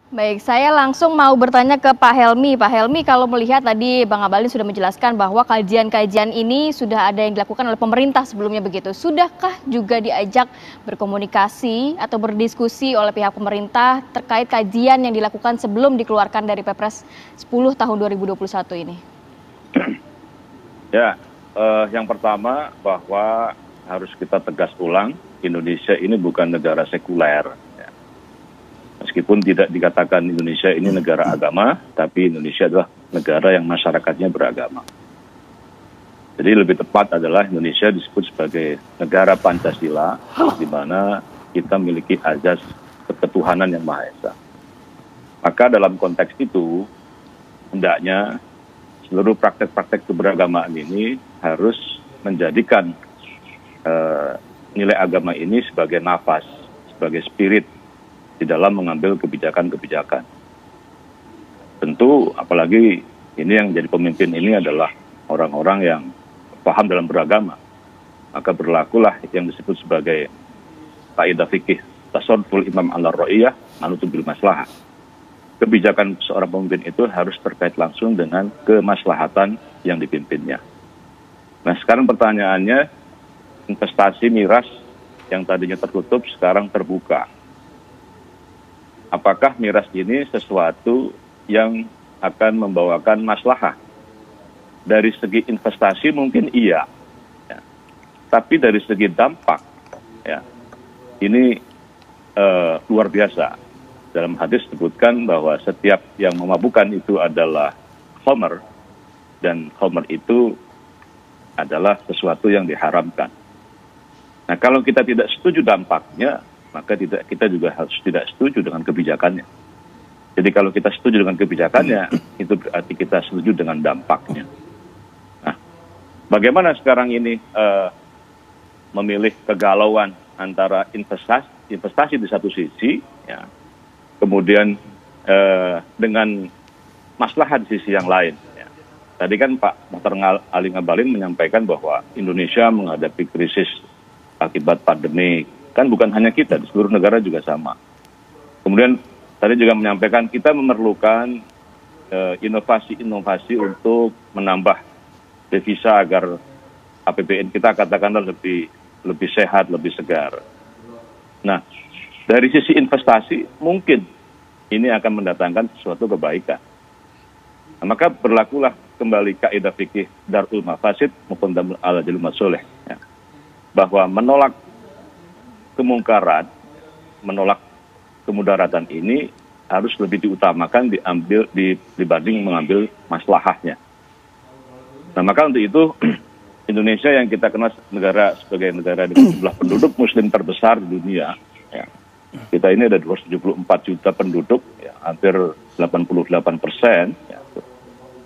Baik, saya langsung mau bertanya ke Pak Helmi. Pak Helmi, kalau melihat tadi Bang Abalin sudah menjelaskan bahwa kajian-kajian ini sudah ada yang dilakukan oleh pemerintah sebelumnya begitu. Sudahkah juga diajak berkomunikasi atau berdiskusi oleh pihak pemerintah terkait kajian yang dilakukan sebelum dikeluarkan dari Perpres 10 tahun 2021 ini? Ya, yang pertama bahwa harus kita tegas ulang, Indonesia ini bukan negara sekuler. Meskipun tidak dikatakan Indonesia ini negara agama, tapi Indonesia adalah negara yang masyarakatnya beragama. Jadi lebih tepat adalah Indonesia disebut sebagai negara Pancasila, di mana kita memiliki azas ketuhanan yang Maha Esa. Maka dalam konteks itu, hendaknya seluruh praktek-praktek keberagamaan ini harus menjadikan nilai agama ini sebagai nafas, sebagai spirit di dalam mengambil kebijakan-kebijakan. Tentu apalagi ini yang jadi pemimpin ini adalah orang-orang yang paham dalam beragama. Maka berlakulah yang disebut sebagai kaidah fikih tasawwuful imam ala ra'iyah manutu bil maslahah. Kebijakan seorang pemimpin itu harus terkait langsung dengan kemaslahatan yang dipimpinnya. Nah, sekarang pertanyaannya, investasi miras yang tadinya tertutup sekarang terbuka. Apakah miras ini sesuatu yang akan membawakan maslahah? Dari segi investasi mungkin iya, ya. Tapi dari segi dampak, ya, ini luar biasa. Dalam hadis disebutkan bahwa setiap yang memabukkan itu adalah khamr, dan khamr itu adalah sesuatu yang diharamkan. Nah, kalau kita tidak setuju dampaknya, maka kita juga harus tidak setuju dengan kebijakannya. Jadi kalau kita setuju dengan kebijakannya, itu berarti kita setuju dengan dampaknya. Nah, bagaimana sekarang ini memilih kegalauan antara investasi di satu sisi, ya, kemudian dengan maslahat di sisi yang lain. Ya. Tadi kan Pak Dr. Ali Ngabalin menyampaikan bahwa Indonesia menghadapi krisis akibat pandemi. Kan bukan hanya kita, di seluruh negara juga sama. Kemudian tadi juga menyampaikan kita memerlukan inovasi-inovasi untuk menambah devisa agar APBN kita katakanlah lebih sehat, lebih segar. Nah, dari sisi investasi mungkin ini akan mendatangkan sesuatu kebaikan. Nah, maka berlakulah kembali kaidah fikih darul mafasid maupun darul jalil masoleh, ya, bahwa menolak kemungkaran, menolak kemudaratan ini harus lebih diutamakan dibanding mengambil maslahahnya. Nah, maka untuk itu Indonesia yang kita kenal sebagai negara dengan jumlah penduduk muslim terbesar di dunia, ya, kita ini ada 274 juta penduduk, ya, hampir 88%, ya,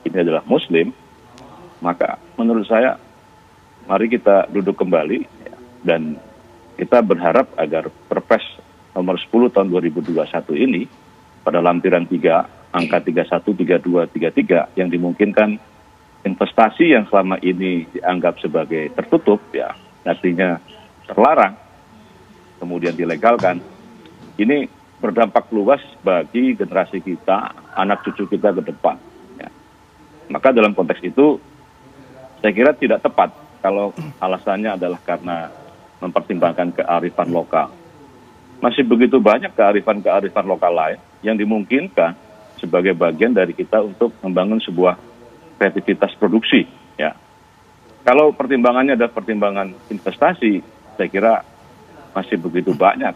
ini adalah muslim. Maka menurut saya mari kita duduk kembali, ya, dan kita berharap agar Perpres nomor 10 tahun 2021 ini pada lampiran 3, angka 31, 32, 33 yang dimungkinkan investasi yang selama ini dianggap sebagai tertutup, ya, artinya terlarang, kemudian dilegalkan, ini berdampak luas bagi generasi kita, anak cucu kita ke depan. Ya. Maka dalam konteks itu, saya kira tidak tepat kalau alasannya adalah karena mempertimbangkan kearifan lokal. Masih begitu banyak kearifan lokal lain yang dimungkinkan sebagai bagian dari kita untuk membangun sebuah kreativitas produksi. Ya. Kalau pertimbangannya adalah pertimbangan investasi, saya kira masih begitu banyak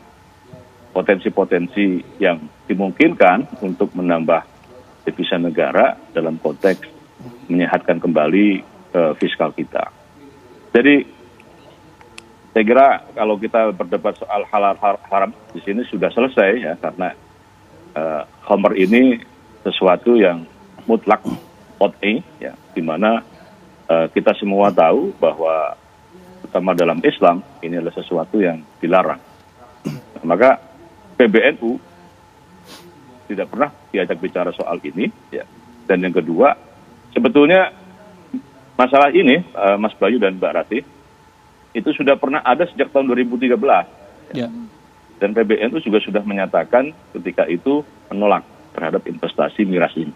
potensi-potensi yang dimungkinkan untuk menambah devisa negara dalam konteks menyehatkan kembali fiskal kita. Jadi saya kira kalau kita berdebat soal halal haram di sini sudah selesai, ya, karena khamr ini sesuatu yang mutlak qat'i, ya, di mana kita semua tahu bahwa terutama dalam Islam ini adalah sesuatu yang dilarang. Nah, maka PBNU tidak pernah diajak bicara soal ini, ya. Dan yang kedua, sebetulnya masalah ini Mas Bayu dan Mbak Ratih itu sudah pernah ada sejak tahun 2013. Ya. Dan PBNU juga sudah menyatakan ketika itu menolak. terhadap investasi miras ini.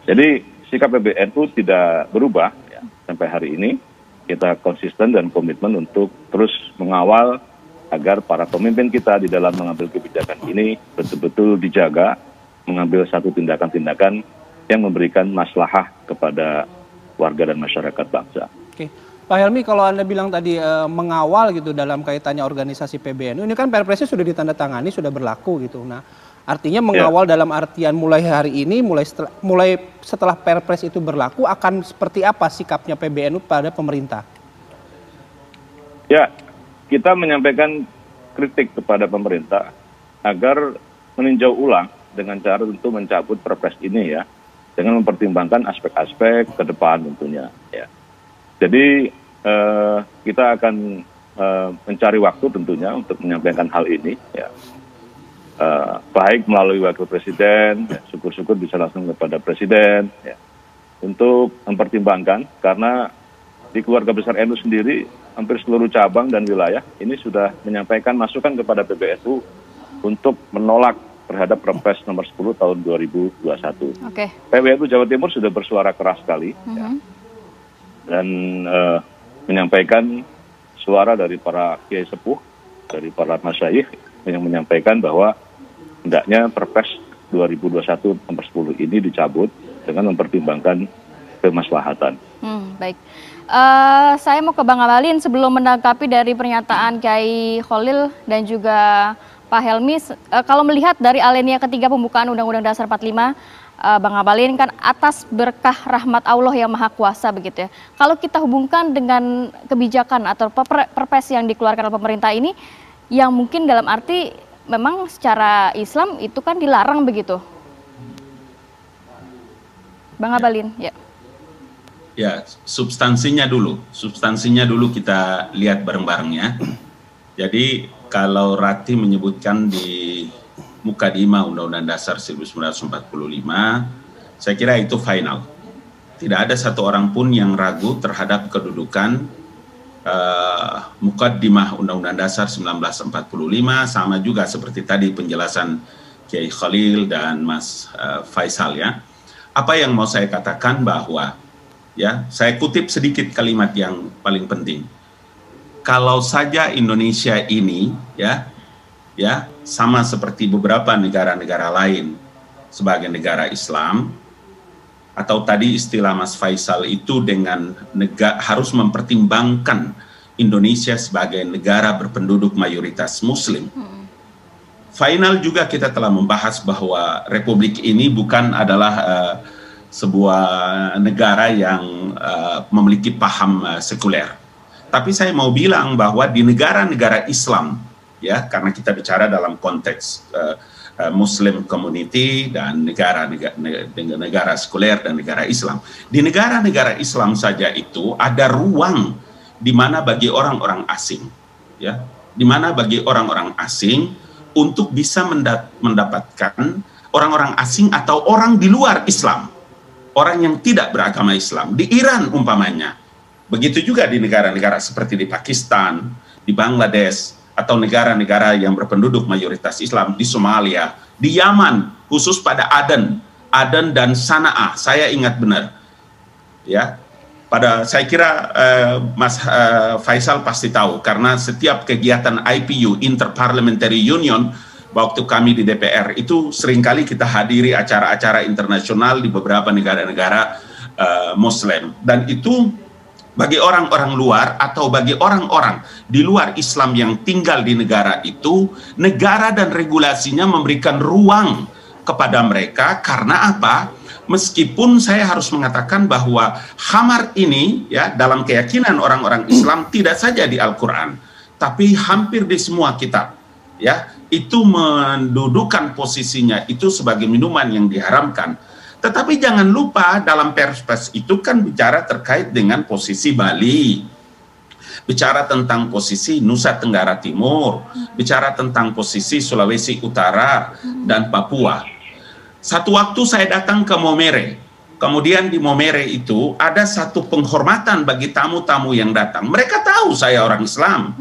Jadi sikap PBNU tidak berubah ya, sampai hari ini. Kita konsisten dan komitmen untuk terus mengawal agar para pemimpin kita di dalam mengambil kebijakan ini betul-betul dijaga, mengambil satu tindakan-tindakan yang memberikan maslahah kepada warga dan masyarakat bangsa. Oke, Pak Helmi, kalau Anda bilang tadi mengawal gitu dalam kaitannya organisasi PBNU, ini kan Perpresnya sudah ditandatangani, sudah berlaku gitu. Nah, artinya mengawal dalam artian mulai hari ini, mulai setelah Perpres itu berlaku, akan seperti apa sikapnya PBNU pada pemerintah? Ya, kita menyampaikan kritik kepada pemerintah agar meninjau ulang dengan cara tentu mencabut Perpres ini ya, dengan mempertimbangkan aspek-aspek ke depan tentunya. Ya. Jadi kita akan mencari waktu tentunya untuk menyampaikan hal ini. Ya. Baik melalui Wakil Presiden, ya, syukur-syukur bisa langsung kepada Presiden, ya, untuk mempertimbangkan karena di keluarga besar NU sendiri hampir seluruh cabang dan wilayah ini sudah menyampaikan masukan kepada PBNU untuk menolak terhadap Perpres nomor 10 tahun 2021. Oke. PBNU Jawa Timur sudah bersuara keras sekali ya, dan menyampaikan suara dari para kiai sepuh, dari para masyayikh yang menyampaikan bahwa hendaknya Perpres 2021 nomor 10 ini dicabut dengan mempertimbangkan kemaslahatan. Baik. Saya mau ke Bang Abalin sebelum menanggapi dari pernyataan Kiai Khalil dan juga Pak Helmi. Kalau melihat dari alinea ketiga pembukaan Undang-Undang Dasar 45, Bang Abalin kan atas berkah rahmat Allah yang Maha Kuasa begitu ya. Kalau kita hubungkan dengan kebijakan atau perpres yang dikeluarkan oleh pemerintah ini, yang mungkin dalam arti memang secara Islam itu kan dilarang begitu. Bang Abalin, ya. Ya, substansinya dulu kita lihat bareng-bareng ya. Jadi kalau Rati menyebutkan di Mukadimah Undang-Undang Dasar 1945, saya kira itu final. Tidak ada satu orang pun yang ragu terhadap kedudukan Mukadimah Undang-Undang Dasar 1945, sama juga seperti tadi penjelasan Kiai Khalil dan Mas Faisal ya. Apa yang mau saya katakan bahwa ya, saya kutip sedikit kalimat yang paling penting. Kalau saja Indonesia ini ya sama seperti beberapa negara-negara lain sebagai negara Islam, atau tadi istilah Mas Faisal itu dengan harus mempertimbangkan Indonesia sebagai negara berpenduduk mayoritas Muslim. Final juga kita telah membahas bahwa Republik ini bukan adalah sebuah negara yang memiliki paham sekuler. Tapi saya mau bilang bahwa di negara-negara Islam, ya, karena kita bicara dalam konteks Muslim community dan negara sekuler dan negara Islam. Di negara-negara Islam saja itu ada ruang di mana bagi orang-orang asing, ya, di mana bagi orang-orang asing untuk bisa mendapatkan orang-orang asing atau orang di luar Islam. Orang yang tidak beragama Islam, di Iran umpamanya. Begitu juga di negara-negara seperti di Pakistan, di Bangladesh, atau negara-negara yang berpenduduk mayoritas Islam, di Somalia, di Yaman, khusus pada Aden dan Sanaa, saya ingat benar. Ya, saya kira Mas Faisal pasti tahu, karena setiap kegiatan IPU, Interparliamentary Union, waktu kami di DPR itu seringkali kita hadiri acara-acara internasional di beberapa negara-negara Muslim, dan itu bagi orang-orang luar atau bagi orang-orang di luar Islam yang tinggal di negara itu, negara dan regulasinya memberikan ruang kepada mereka. Karena apa? Meskipun saya harus mengatakan bahwa khamar ini ya, dalam keyakinan orang-orang Islam tidak saja di Al-Quran, tapi hampir di semua kitab ya, itu mendudukan posisinya itu sebagai minuman yang diharamkan. Tetapi jangan lupa dalam Perpres itu kan bicara terkait dengan posisi Bali, bicara tentang posisi Nusa Tenggara Timur, bicara tentang posisi Sulawesi Utara dan Papua. Satu waktu saya datang ke Momere, kemudian di Momere itu ada satu penghormatan bagi tamu-tamu yang datang. Mereka tahu saya orang Islam,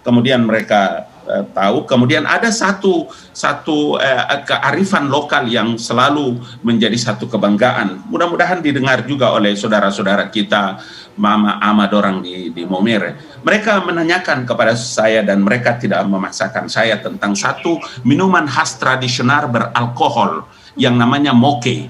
kemudian mereka tahu. Kemudian ada satu kearifan lokal yang selalu menjadi satu kebanggaan. Mudah-mudahan didengar juga oleh saudara-saudara kita, Mama Ahmad orang di Momere. Mereka menanyakan kepada saya dan mereka tidak memaksakan saya tentang satu minuman khas tradisional beralkohol yang namanya moke.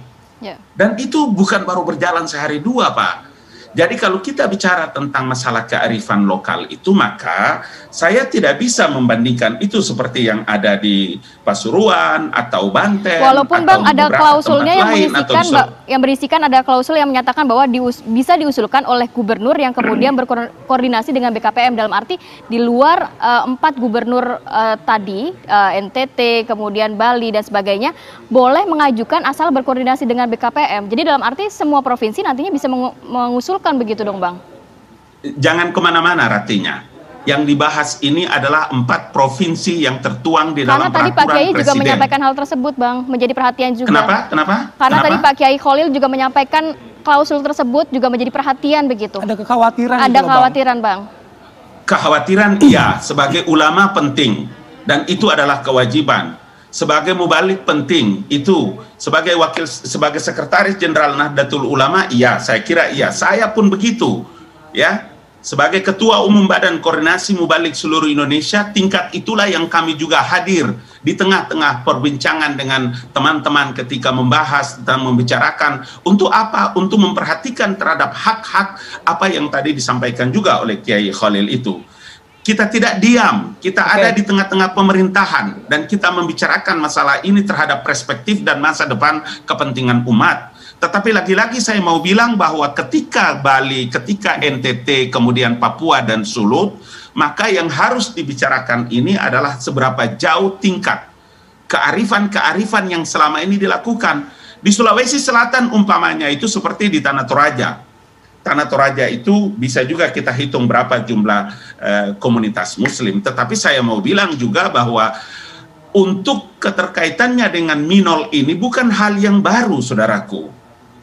Dan itu bukan baru berjalan sehari dua, Pak. Jadi kalau kita bicara tentang masalah kearifan lokal itu, maka saya tidak bisa membandingkan itu seperti yang ada di Pasuruan atau Banten. Walaupun atau Bang ada klausulnya yang berisikan ada klausul yang menyatakan bahwa bisa diusulkan oleh gubernur yang kemudian berkoordinasi dengan BKPM, dalam arti di luar 4 gubernur tadi, NTT, kemudian Bali dan sebagainya, boleh mengajukan asal berkoordinasi dengan BKPM. Jadi dalam arti semua provinsi nantinya bisa mengusulkan begitu dong, Bang? Jangan kemana-mana artinya. Yang dibahas ini adalah 4 provinsi yang tertuang di dalam peraturan presiden. Karena tadi Pak Kiai juga menyampaikan hal tersebut, Bang, menjadi perhatian juga. Kenapa? Karena tadi Pak Kiai Khalil juga menyampaikan klausul tersebut juga menjadi perhatian begitu. Ada kekhawatiran. Ada kekhawatiran, Bang. Kekhawatiran iya, sebagai ulama penting, dan itu adalah kewajiban. Sebagai mubalik penting, itu sebagai sekretaris jenderal Nahdlatul Ulama, iya, saya kira iya, saya pun begitu, ya. Sebagai ketua umum Badan Koordinasi Mubalik seluruh Indonesia, tingkat itulah yang kami juga hadir di tengah-tengah perbincangan dengan teman-teman ketika membahas dan membicarakan untuk apa? Untuk memperhatikan terhadap hak-hak apa yang tadi disampaikan juga oleh Kiai Khalil itu. Kita tidak diam, kita ada di tengah-tengah pemerintahan dan kita membicarakan masalah ini terhadap perspektif dan masa depan kepentingan umat. Tetapi lagi-lagi saya mau bilang bahwa ketika Bali, ketika NTT, kemudian Papua dan Sulut, maka yang harus dibicarakan ini adalah seberapa jauh tingkat kearifan-kearifan yang selama ini dilakukan. Di Sulawesi Selatan umpamanya itu seperti di Tanah Toraja. Tanah Toraja itu bisa juga kita hitung berapa jumlah komunitas muslim. Tetapi saya mau bilang juga bahwa untuk keterkaitannya dengan Minol ini bukan hal yang baru, saudaraku.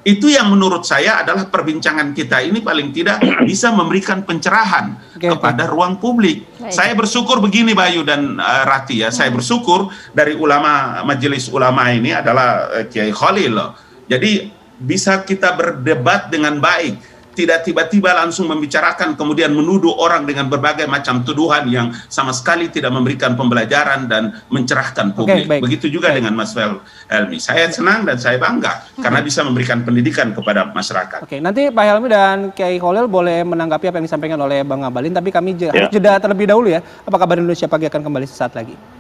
Itu yang menurut saya adalah perbincangan kita ini paling tidak bisa memberikan pencerahan kepada ruang publik. Saya bersyukur begini Bayu dan Rati ya, saya bersyukur dari ulama Majelis Ulama ini adalah Kiai Khalil. Jadi bisa kita berdebat dengan baik. Tidak tiba-tiba langsung membicarakan kemudian menuduh orang dengan berbagai macam tuduhan yang sama sekali tidak memberikan pembelajaran dan mencerahkan publik. Begitu juga dengan Mas Helmi. Saya senang dan saya bangga karena bisa memberikan pendidikan kepada masyarakat. Nanti Pak Helmi dan Kiai Khalil boleh menanggapi apa yang disampaikan oleh Bang Ngabalin, tapi kami harus jeda terlebih dahulu ya. Apa kabar Indonesia Pagi akan kembali sesaat lagi.